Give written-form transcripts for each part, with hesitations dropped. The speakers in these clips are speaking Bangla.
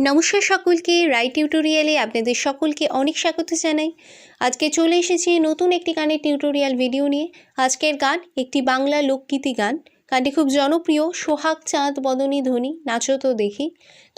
নমস্কার সকলকে, রাই টিউটোরিয়ালে আপনাদের সকলকে অনেক স্বাগত জানাই। আজকে চলে এসেছি নতুন একটি গানের টিউটোরিয়াল ভিডিও নিয়ে। আজকের গান একটি বাংলা লোকগীতি গান। গানটি খুব জনপ্রিয়, সোহাগ চাঁদ বদনী ধ্বনি নাচো তো দেখি।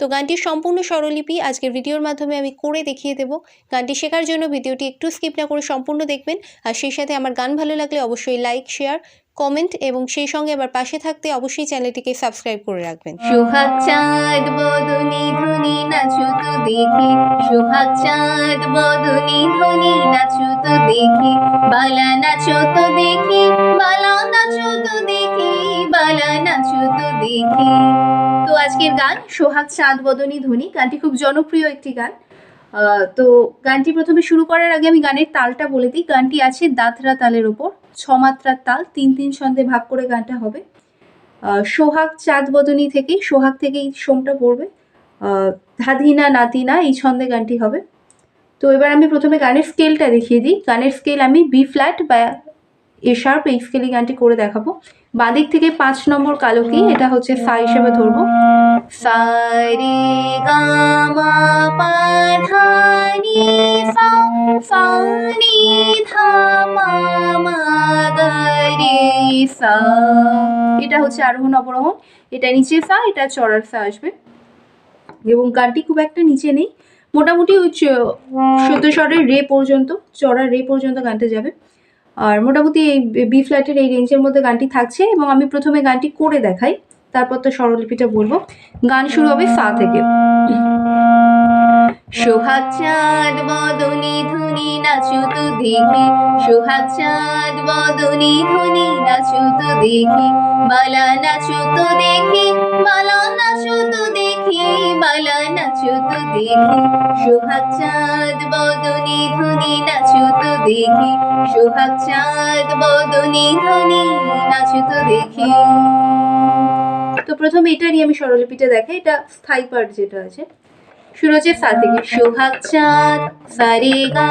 তো গানটির সম্পূর্ণ স্বরলিপি আজকের ভিডিওর মাধ্যমে আমি করে দেখিয়ে দেব। গানটি শেখার জন্য ভিডিওটি একটু স্কিপ না করে সম্পূর্ণ দেখবেন। আর সেই সাথে আমার গান ভালো লাগলে অবশ্যই লাইক, শেয়ার, কমেন্ট এবং সেই সঙ্গে আবার পাশে থাকতে অবশ্যই চ্যানেলটিকে সাবস্ক্রাইব করে রাখবেন। সোহাগ চাঁদ বদনী ধ্বনি নাচো তো দেখি, সোহাগ চাঁদ বদনী ধ্বনি নাচো তো দেখি, বালা নাচো তো দেখি, বালা নাচো তো দেখি, বালা নাচো তো দেখি। তো আজকের গান সোহাগ চাঁদ বদনী ধ্বনি। গানটি খুব জনপ্রিয় একটি গান। তো গানটি প্রথমে শুরু করার আগে আমি গানের তালটা বলে দিই। গানটি আছে দাঁতরা তালের ওপর, 6 মাত্রার তাল, 3-3 ছন্দে ভাগ করে গানটা হবে। সোহাগ চাঁদ বদনী থেকে, সোহাগ থেকেই সোমটা পড়বে, ধাধিনা নাতিনা এই ছন্দে গানটি হবে। তো এবার আমি প্রথমে গানের স্কেলটা দেখিয়ে দিই। গানের স্কেল আমি বি ফ্ল্যাট বা এ শার্প এই স্কেলে গানটি করে দেখাবো। বাঁদিক থেকে 5 নম্বর কালকি, এটা হচ্ছে সা হিসেবে ধরবো। সা রে গা মা পা ধা নি সা, সা নি ধা পা মা গা রে সা। এটা হচ্ছে আরোহণ অবরোহণ। এটা নিচে সা, এটা চড়ার সা আসবে। এবং গানটি খুব একটা নিচে নেই, মোটামুটি ওই 14 স্বরের রে পর্যন্ত, চড়ার রে পর্যন্ত গানটা যাবে। আর মোটামুটি এই বি ফ্ল্যাটের এই রেঞ্জের মধ্যে গানটি থাকছে। এবং আমি প্রথমে গানটি করে দেখাই, তারপর তো স্বরলিপিটা বলবো। গান শুরু হবে সা থেকে। সোহাগ চাঁদ বদনী ধ্বনি নাচো তো দেখি, সোহাগ চাঁদ বদনী ধ্বনি নাচো তো দেখি, বালা নাচো তো দেখি, বালা নাচো তো দেখি, বালা নাচো তো দেখি, সোহাগ চাঁদ বদনী ধ্বনি নাচো তো দেখি, সোহাগ চাঁদ বদনী ধ্বনি নাচো তো দেখি। তো প্রথমে এটারই আমি স্বরলিপিটা দেখাই। এটা স্থায়ী পার্ট যেটা আছে, শুরু হচ্ছে সা থেকে। সোহাগ চাঁদ সা রে গা,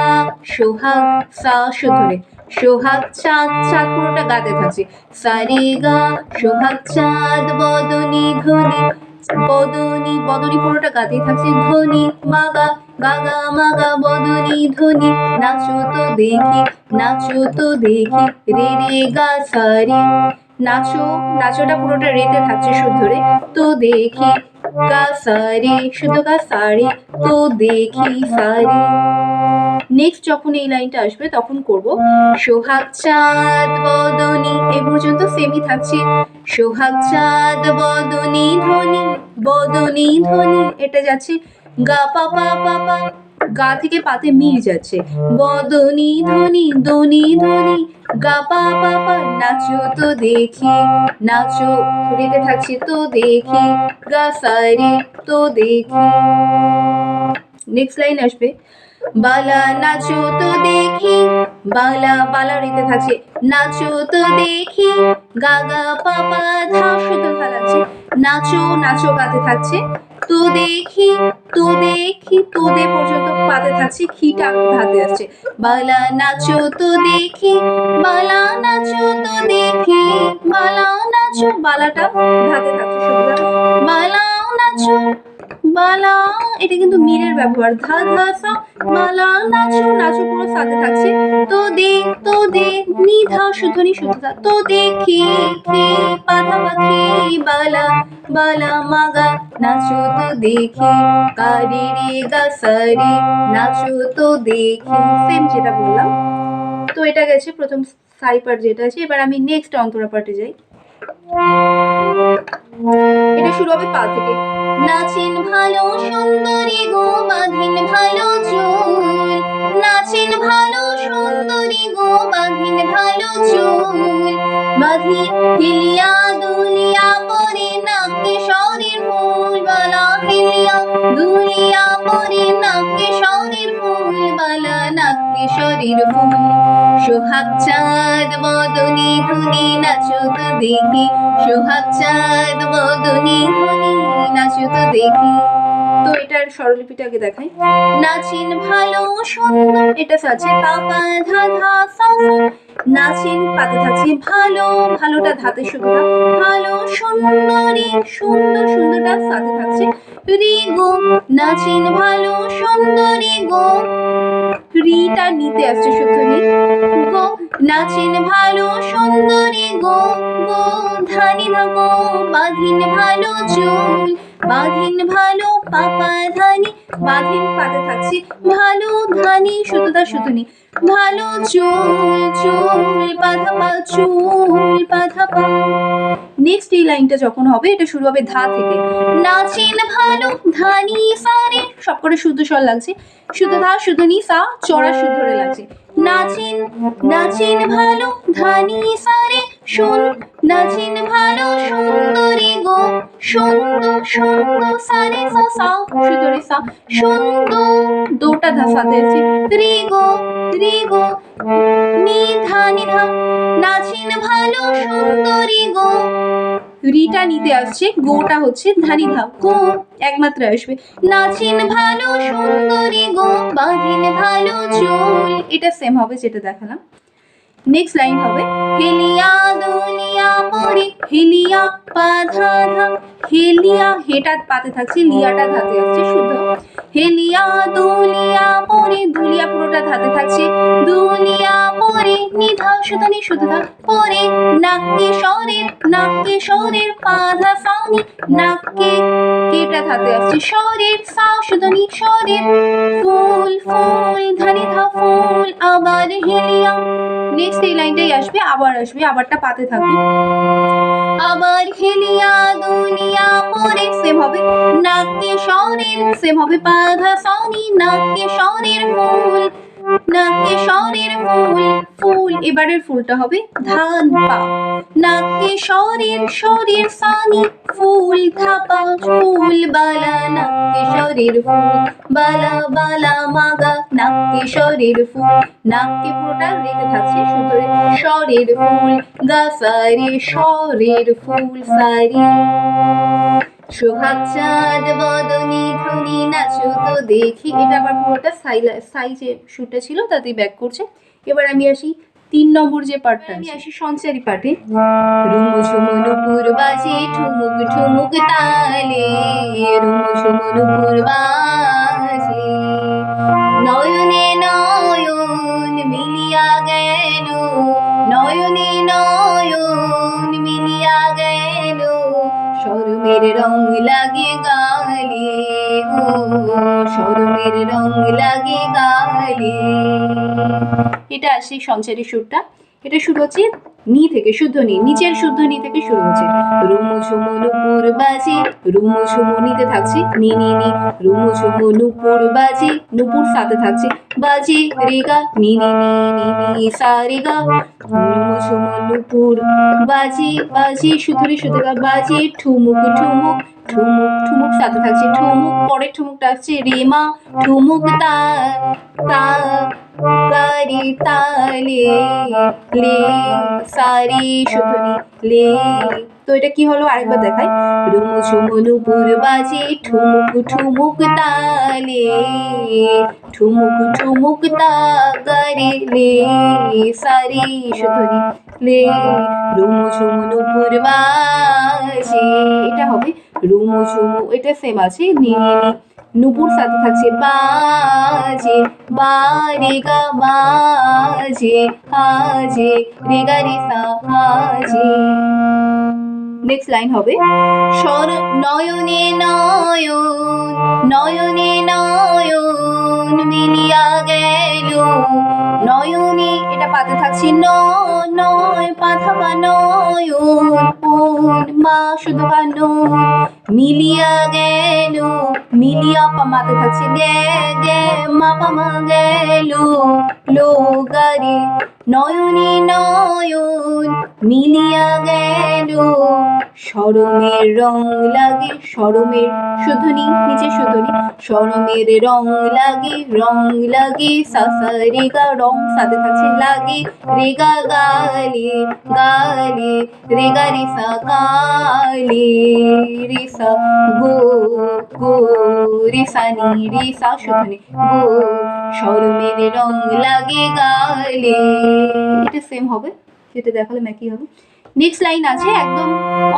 সোহাগ সা ধরে, সোহাগ চাঁদ, চাঁদ পুরোটা গাতে থাকছে। সা রে গা, সোহাগ চাঁদ বদনী ধ্বনি, বদনী, বদনী পুরোটা গাতেই থাকছে। ধ্বনি মাগা, গাগা মাগা বদনী ধ্বনি নাচো তো দেখি, নাচো তো দেখি, রে রে গা সা রে। নাচো, নাচোটা পুরোটা রেতে থাকছে সুর ধরে। তো দেখি গা সা রে, শুধু গা সা রে, তো দেখি সা রে। নেক্সট যখন এই লাইনটা আসবে তখন করব সোহাগ চাঁদ বদনী, এই পর্যন্ত সেমই থাকছে। সোহাগ চাঁদ বদনী ধ্বনি, বদনী ধ্বনি, এটা যাচ্ছে গা পা পা পা পা, গা থেকে পাতে মিল যাচ্ছে। বদনী ধ্বনি, দনি ধ্বনি, গা পা পা পা, নাচো তো দেখি, নাচো রেতে থাকছে। তো দেখি গা সা রে, তো দেখি। নেক্সট লাইন আসবে বালা নাচো তো দেখি, বালা, বালা রেতে থাকছে। নাচো তো দেখি, গা গা পা পা ধা, শুধু ধা লাগছে। নাচো, নাচো গাতে থাকছে। তো দেখি, তো দেখি, তো দে পর্যন্ত পাতে থাকছে, খিটা ধাতে আসছে। বালা নাচো তো দেখি, বালা নাচো তো দেখি, বালা নাচো, বালাটা ধাতে থাকছে শুধু। বালা নাচো, বালা, এটা কিন্তু মিরের ব্যবহার। ধা ধা সা, বালা নাচো, নাচো পুরো সাথে থাকছে। তো দে, তো দে, নি ধা শুধু নি শুধু ধা। তো দেখি খি পাধা পাখি, বালা, বালা মাগা নাচো তো দেখি, কারে রে গা সা রে, নাচো তো দেখি। সেম যেটা বললাম। তো এটা গেছে প্রথম সাই পার্ট যেটা আছে। এবার আমি নেক্সট অন্তরা পার্টে যাই। এটা শুরু হবে পা থেকে। নাচেন ভালো সুন্দরী গো, বাঁধিন ভালো চুল, নাচেন ভালো সুন্দরী গো, বাঁধিন ভালো চুল, বাঁধি হিলিয়া দুলিয়া পরে নাকে সরের ফুল, বালা হিলিয়া দুলিয়া পরে নাকে সরের ফুল, বালা নাকে সরের ফুল। সোহাগ চাঁদ বদনী ধ্বনি নাচো তো দেখি, সোহাগ চাঁদ বদনী ধ্বনি নাচো তো দেখি। তো এটার স্বরলিপিটাকে দেখাই। নাচেন ভালো সুন্দর, এটা আছে পা পা ধা ধা সা সা, নাচেন পাতে থাকছে ভালো, ভালোটা ধাতে শুধু ধা, ভালো সুন্দরী, সুন্দর সুন্দরটা সাথে থাকছে রি গো, নাচেন ভালো সুন্দরী গো, রিটা নিতে আসছে শুদ্ধ নি গো, নাচেন ভালো সুন্দরী গো, গো ধানি ধা গো, বাঁধিন ভালো চুল, বাঁধিন ভালো পাপা ধানি, বাঁধিন পাতে থাকছে ভালো, ধানি সুতোদা সুতুনি, ভালো চুল, চুল বাঁধা পা, চুল বাঁধা পা। নেক্সট এই লাইনটা যখন হবে এটা শুরু হবে ধা থেকে, নাচেন ভালো ধানি সারে, সব করে শুদ্ধ স্বর লাগছে, শুদ্ধ ধা শুদ্ধ নি সা চড়া শুদ্ধ রে লাগছে, নাচেন, নাচেন ভালো ধানি সারে শুন, নাচেন ভালো সুন্দরী গো, সুন্দর সুন্দর সারে সা সা শুদ্ধ রে সা, সুন্দর দোটা ধা সাথে আছে রি গো, রি গো নি ধা নি ধা, নাচেন ভালো সুন্দরী গো, রিটা নিতে আসছে, গোটা হচ্ছে ধানি ধা গো একমাত্র আসবে, নাচেন ভালো সুন্দরী গো, বাঁধিন ভালো চুল, এটা সেম হবে যেটা দেখালাম। নেক্সট লাইন হবে হেলিয়া দুলিয়া পরে, হেলিয়া পাধা ধা, হেলিয়া হেটা পাতে থাকছে, লিয়াটা ধাতে আসছে শুদ্ধ, হেলিয়া দুলিয়া পরে, দুলিয়া পুরোটা ধাতে থাকছে, দুলিয়া পরে নিধা শুদ্ধ নি শুদ্ধ ধা পরে, নাক্কে স্বরের, নাক্কে স্বরের পাধা সানি, নাক্কে কেটা ধাতে আসছে স্বরের সা শুদ্ধ নি স্বরের, ফুল ফুল ধানি ধা ফুল, আবার হেলিয়া, নেক্সট এই লাইনটাই আসবে, আবার আসবে, আবারটা পাতে থাকবে, আবার হেলিয়া দুলিয়া পরে সেম হবে, নাক্কে স্বরের সেম হবে পাধা সানি, নাক্কে স্বরের ফুল, নাক্কে স্বরের ফুল, ফুল এবারের ফুলটা হবে ধান পা, নাক্কে স্বরের স্বরের সানি ফুল ধাপা, ফুল বালা নাক্কে স্বরের ফুল, বালা বালা মাগা নাক্কে স্বরের ফুল, নাক্কে পুরোটা রেখে থাকছে সুতরে স্বরের ফুল, গা সারে স্বরের ফুল সারি, সোহাগ চাঁদ বদনি ধনি নাচো তো দেখি, এটা আবার পুরোটা সাই যে শুটটা ছিল তাতেই ব্যাক করছে। এবার আমি আসি 3 নম্বর যে পার্টটা, আমি আসি সঞ্চারী পার্টে, রুমু ঝুমু নুপুর বাজে ঠুমুক ঠুমুক তালে, রুমু ঝুমু নুপুর বাজে, নয়নে নয়ন মিলিয়া গেল, নয়নে নয়ন মিলিয়া গেল, শরমের রং লাগে গালে, ও শরমের রং লাগে গালে, এটা আসছে সঞ্চারী সুরটা, এটা শুরু হচ্ছে নি থেকে শুদ্ধ নি, নিচের শুদ্ধ নি থেকে শুরু হচ্ছে, রুমু ঝুমু নুপুর বাজে, রুমু ঝুমু নিতে থাকছে নি নি নি, রুমু ঝুমু নুপুর বাজে, নুপুর সাথে থাকছে বাজে রেগা নি নি নি নি নি সা রেগা, রুমু ঝুমু নুপুর বাজে, বাজে শুধুরে শুধুরা বাজে, ঠুমুক ঠুমুক, ঠুমুক ঠুমুক সাথে থাকছে ঠুমুক, পরের ঠুমুকটা আসছে রেমা, ঠুমুক তা তা গারি তালে, লে সারি শুধুনি লে, তো এটা কি হলো আরেকবার দেখাই, রুমু ঝুমু নুপুর বাজে ঠুমুক ঠুমুক তালে, ঠুমুক ঠুমুক তা গারে লে সারি শুধুনি লে, রুমু ঝুমু নুপুর বাজে, এটা হবে রুমু ঝুমু, এটা সেম আছে নি নি নি, নুপুর সাথে থাকছে বাজে, বা রে গা বাজে, আজে রে গা রে সা আজে। নেক্সট লাইন হবে স্বর নয়নে নয়ন, নয়নে নয়ন মিলিয়া গেল, নয়নে এটা পাতে থাকছে ন নয় পাথা বা নয়ন, মা শুধু বা নয়, মিলিয়া গেল, মিলিয়া পা মাতে থাকছে গে গে মা পা মা গেল, লো গারে, নয়নে নয়ন মিলিয়া গেল, শরমের রং লাগে, শরমের শুধুনি নিচে শুধুনি, শরমের রং লাগে সা সা রে গা, রং সাথে থাকছে লাগে রে গা গালে, গালে রে গা রে সা গালে, রে সা গো গো রে সা নি রে সা শুধুনি গো, শরমের রং লাগে গালে, এটা সেম হবে, যেটা দেখালাম একই হবে। নেক্সট লাইন আছে একদম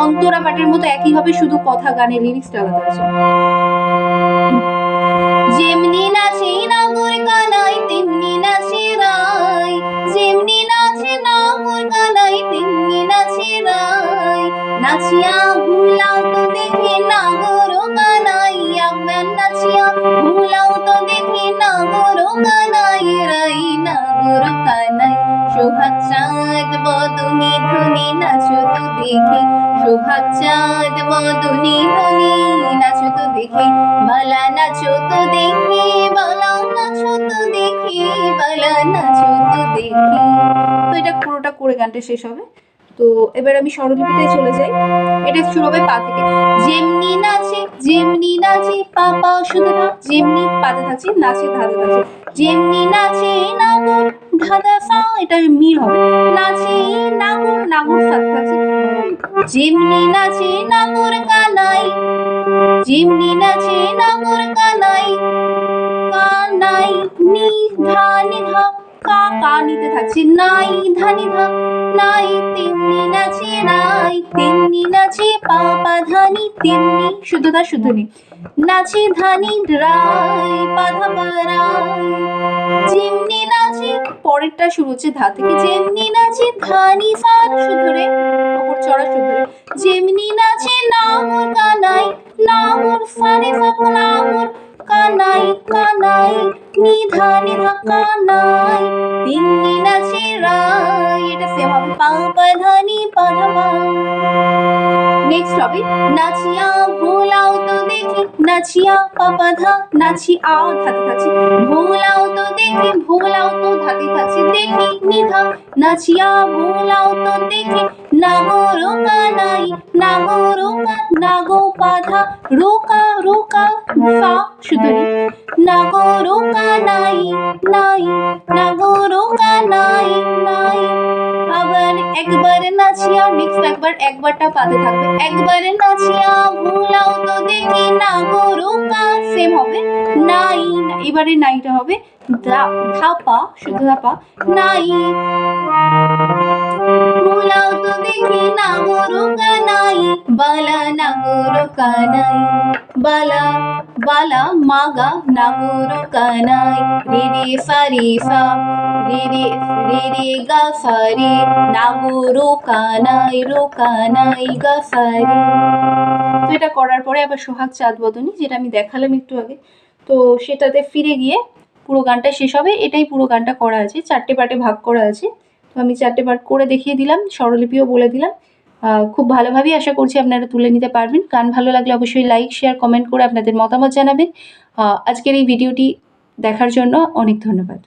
অন্তরা পাটের মতো একই হবে, শুধু কথা গানের লিরিক্সটা আলাদা আছে। যেমনি নাচে নাগর কানাই তেমনি নাচে রাই, যেমনি নাচে নাগর কানাই তেমনি নাচে রাই, নাচিয়া ভুলাও তো দেখে নাগর কানাই, একবার নাচিয়া ভুলাও তো দেখে নাগর কানাই, রাই নাগর কানাই। সোহাগ চাঁদ বদনি ধনি নাচো তো দেখে, সোহাগ চাঁদ বদনি ধনি নাচো তো দেখে, বালা নাচো তো দেখে, বালা নাচো তো দেখে, বালা নাচো তো দেখে। তো এটা পুরোটা করে গানটা শেষ হবে। তো এবার আমি স্বরলিপিটায় চলে যাই। এটা শুরু হবে পা থেকে। যেমনি নাচে পা পা শুধু না, যেমনি পাতে থাকছে, নাচে ধাতে থাকছে। যেমনি নাচে নাগর ধাদা সা, এটা মির হবে। নাচে নাগর, নাগর সাথে থাকছে। যেমনি নাচে নাগর কানাই, যেমনি নাচে নাগর কানাই, কানাই নি ধা নি ধা, কা কা নিতে থাকছে, নাই ধা নি ধা, নাই তেমনি নাচে রাই, তেমনি নাচে পা পা ধানি, তেমনি শুদ্ধ ধা শুদ্ধ নি, নাচে ধানি রাই পা ধা পা রাই। যেমনি নাচে, পরেরটা শুরু হচ্ছে ধা থেকে, যেমনি নাচে ধানি সা শুদ্ধ রে, ওপর চড়া শুদ্ধ রে। যেমনি নাচে নাগর কানাই, নাগর সারে সা, নাগর কানাই, কানাই নি ধা কানাই, তেমনি নাচে রাই, এটা সেম হবে পা পা ধানি পা ধা পা। নেক্সট হবে নাচিয়া ভোলাও তো দেখি, নাচিয়া পা পা ধা, নাচি আ ধাতে থাকছে, ভোলাও তো দেখি, ভোলাও তো ধাতে থাকছে, দেখি নিধা, নাচিয়া ভোলাও তো দেখি, নাগর কানাই, নাগর নাগো পা ধা, রোকা রোকা সা শুধু নি, নাগর কানাই নাই, নাগর কানাই নাই। আবার একবার নাচিয়া, নেক্সট একবারটা পাতে থাকবে, একবার নাচিয়া ভুলাও তো দেখি, নাগর কা সেম হবে, নাই, এবারে নাইটা হবে ধাপা, শুধু ধাপা, নাই ভুলাও তো দেখি, নাগর কানাই, বালা নাগর কানাই, বালা বালা মাগা নাগর কানাই, রে রে সা রে সা, রে রে রে রে গা সা রে, নাগর কানাই, রো কানাই গা সা রে। তো এটা করার পরে আবার সোহাগ চাঁদ বদনি, যেটা আমি দেখালাম একটু আগে, তো সেটাতে ফিরে গিয়ে পুরো গানটা শেষ হবে। এটাই পুরো গানটা করা আছে, 4টে পার্টে ভাগ করা আছে। তো আমি 4টে পার্ট করে দেখিয়ে দিলাম, স্বরলিপিও বলে দিলাম। খুব ভালোভাবেই আশা করছি আপনারা তুলে নিতে পারবেন। গান ভালো লাগলে অবশ্যই লাইক শেয়ার কমেন্ট করে আপনাদের মতামত জানাবেন। আজকের এই ভিডিওটি দেখার জন্য অনেক ধন্যবাদ।